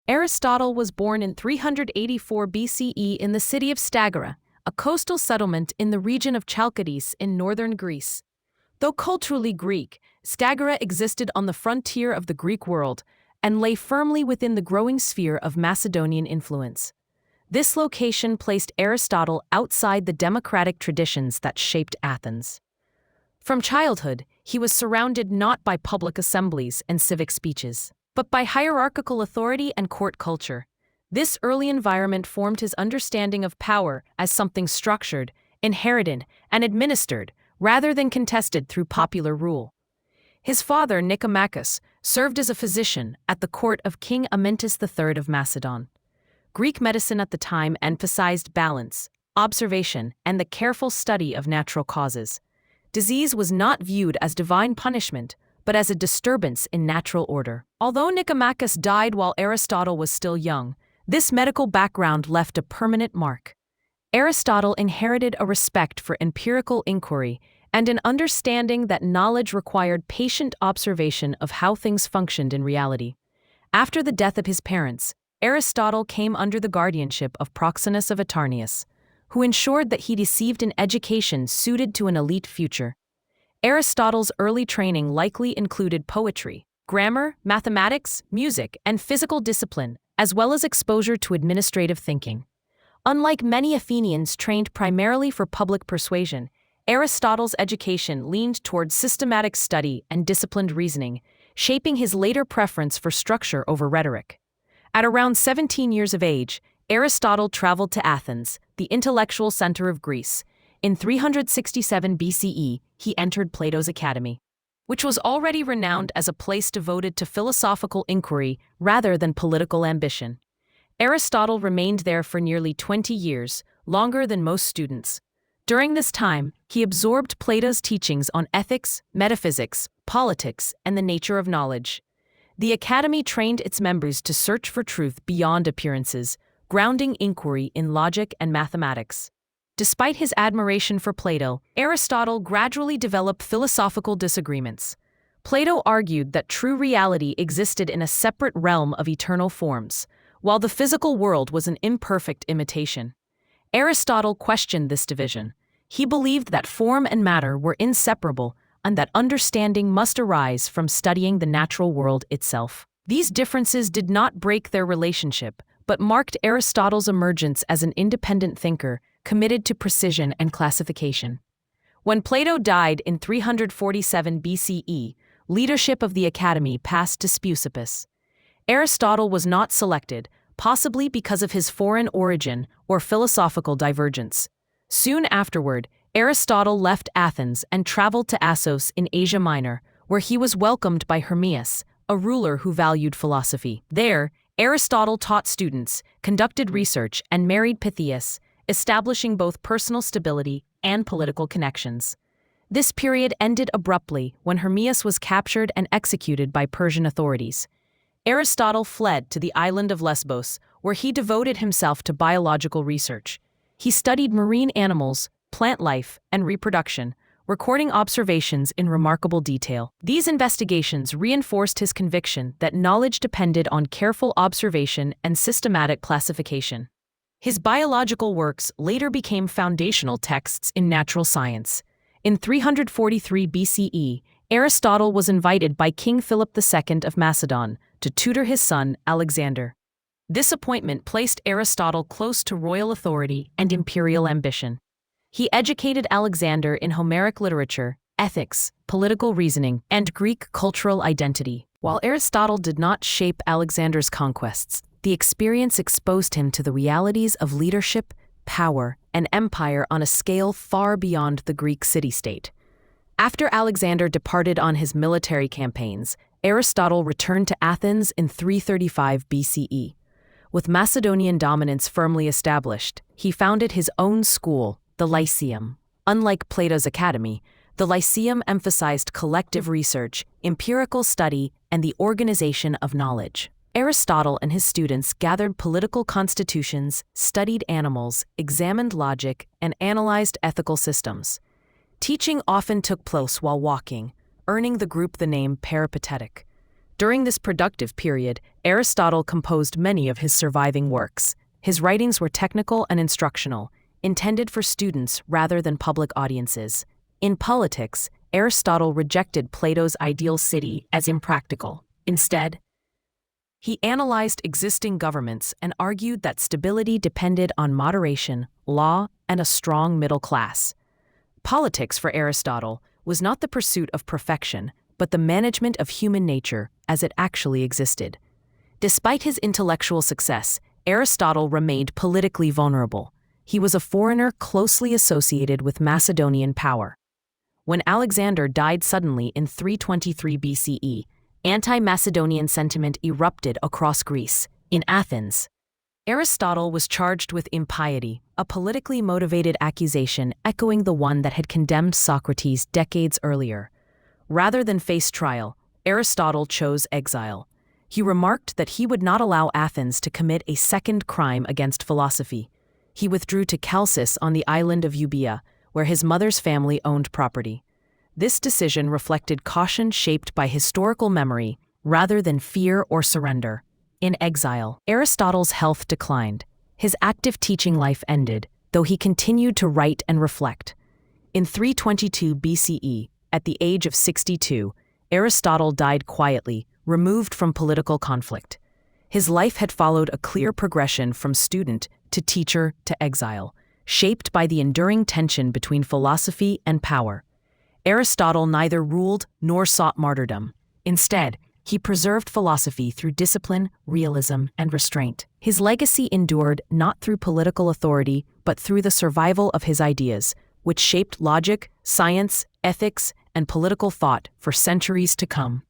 Aristotle was born in 384 BCE in the city of Stagira, a coastal settlement in the region of Chalcidice in northern Greece. Though culturally Greek, Stagira existed on the frontier of the Greek world and lay firmly within the growing sphere of Macedonian influence. This location placed Aristotle outside the democratic traditions that shaped Athens. From childhood, he was surrounded not by public assemblies and civic speeches, but by hierarchical authority and court culture. This early environment formed his understanding of power as something structured, inherited, and administered, rather than contested through popular rule. His father, Nicomachus, served as a physician at the court of King Amyntas III of Macedon. Greek medicine at the time emphasized balance, observation, and the careful study of natural causes. Disease was not viewed as divine punishment, but as a disturbance in natural order. Although Nicomachus died while Aristotle was still young, this medical background left a permanent mark. Aristotle inherited a respect for empirical inquiry and an understanding that knowledge required patient observation of how things functioned in reality. After the death of his parents, Aristotle came under the guardianship of Proxenus of Atarneus, who ensured that he received an education suited to an elite future. Aristotle's early training likely included poetry, grammar, mathematics, music, and physical discipline, as well as exposure to administrative thinking. Unlike many Athenians trained primarily for public persuasion, Aristotle's education leaned towards systematic study and disciplined reasoning, shaping his later preference for structure over rhetoric. At around 17 years of age, Aristotle traveled to Athens, the intellectual center of Greece. In 367 BCE, he entered Plato's academy, which was already renowned as a place devoted to philosophical inquiry rather than political ambition. Aristotle remained there for nearly 20 years, longer than most students. During this time, he absorbed Plato's teachings on ethics, metaphysics, politics, and the nature of knowledge. The academy trained its members to search for truth beyond appearances, grounding inquiry in logic and mathematics. Despite his admiration for Plato, Aristotle gradually developed philosophical disagreements. Plato argued that true reality existed in a separate realm of eternal forms, while the physical world was an imperfect imitation. Aristotle questioned this division. He believed that form and matter were inseparable and that understanding must arise from studying the natural world itself. These differences did not break their relationship, but marked Aristotle's emergence as an independent thinker, committed to precision and classification. When Plato died in 347 BCE, leadership of the academy passed to Speusippus. Aristotle was not selected, possibly because of his foreign origin or philosophical divergence. Soon afterward, Aristotle left Athens and traveled to Assos in Asia Minor, where he was welcomed by Hermias, a ruler who valued philosophy. There, Aristotle taught students, conducted research, and married Pythias, establishing both personal stability and political connections. This period ended abruptly when Hermias was captured and executed by Persian authorities. Aristotle fled to the island of Lesbos, where he devoted himself to biological research. He studied marine animals, plant life, and reproduction, recording observations in remarkable detail. These investigations reinforced his conviction that knowledge depended on careful observation and systematic classification. His biological works later became foundational texts in natural science. In 343 BCE, Aristotle was invited by King Philip II of Macedon to tutor his son, Alexander. This appointment placed Aristotle close to royal authority and imperial ambition. He educated Alexander in Homeric literature, ethics, political reasoning, and Greek cultural identity. While Aristotle did not shape Alexander's conquests, the experience exposed him to the realities of leadership, power, and empire on a scale far beyond the Greek city-state. After Alexander departed on his military campaigns, Aristotle returned to Athens in 335 BCE. With Macedonian dominance firmly established, he founded his own school, the Lyceum. Unlike Plato's academy, the Lyceum emphasized collective research, empirical study, and the organization of knowledge. Aristotle and his students gathered political constitutions, studied animals, examined logic, and analyzed ethical systems. Teaching often took place while walking, earning the group the name peripatetic. During this productive period, Aristotle composed many of his surviving works. His writings were technical and instructional, intended for students rather than public audiences. In politics, Aristotle rejected Plato's ideal city as impractical. Instead, he analyzed existing governments and argued that stability depended on moderation, law, and a strong middle class. Politics for Aristotle was not the pursuit of perfection, but the management of human nature as it actually existed. Despite his intellectual success, Aristotle remained politically vulnerable. He was a foreigner closely associated with Macedonian power. When Alexander died suddenly in 323 BCE, anti-Macedonian sentiment erupted across Greece. In Athens, Aristotle was charged with impiety, a politically motivated accusation echoing the one that had condemned Socrates decades earlier. Rather than face trial, Aristotle chose exile. He remarked that he would not allow Athens to commit a second crime against philosophy. He withdrew to Chalcis on the island of Euboea, where his mother's family owned property. This decision reflected caution shaped by historical memory rather than fear or surrender. In exile, Aristotle's health declined. His active teaching life ended, though he continued to write and reflect. In 322 BCE, at the age of 62, Aristotle died quietly, removed from political conflict. His life had followed a clear progression from student to teacher to exile, shaped by the enduring tension between philosophy and power. Aristotle neither ruled nor sought martyrdom. Instead, he preserved philosophy through discipline, realism, and restraint. His legacy endured not through political authority, but through the survival of his ideas, which shaped logic, science, ethics, and political thought for centuries to come.